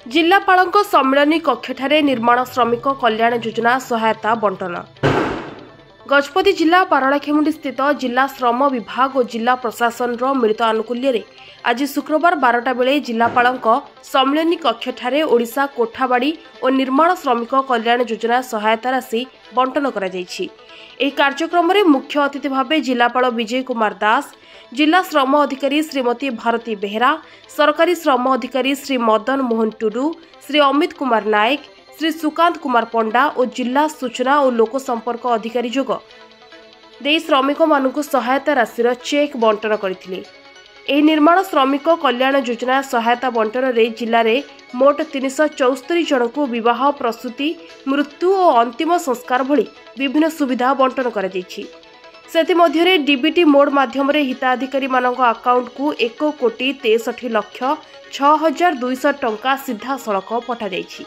जिलापालଙ୍କ सम्मेलनी कक्षठारे निर्माण श्रमिक कल्याण योजना सहायता बंटन। गजपति जिला पारलाखेमुंडी स्थित जिला श्रम विभाग और जिला प्रशासन मिलित आनुकूल्य आज शुक्रवार 12टा बेले जिलापालଙ୍କ सम्मेलनी कक्षठारे ओडिशा कोठाबाड़ी और निर्माण श्रमिक कल्याण योजना सहायता राशि बंटन करा जायछि। एही कार्यक्रम में मुख्य अतिथि भाव जिलापाल विजय कुमार दास, जिला श्रम अधिकारी श्रीमती भारती बेहरा, सरकारी श्रम अधिकारी श्री मदन मोहन टुडू, श्री अमित कुमार नायक, श्री सुकांत कुमार पंडा और जिला सूचना और लोक संपर्क अधिकारी जोग दे श्रमिक मानकु सहायता राशि चेक बंटन करथिले। एही निर्माण श्रमिक कल्याण योजना सहायता बंटन रे जिले में मोट 374 जनकु विवाह, प्रसूति, मृत्यु और अंतिम संस्कार भली विभिन्न सुविधा बंटन करा जायछि। सेति मध्यरे डीबीटी मोड माध्यम हिताधिकारी मानक अकाउंट को 1,63,63,6200 टंका सीधा सड़क पठा जायछि।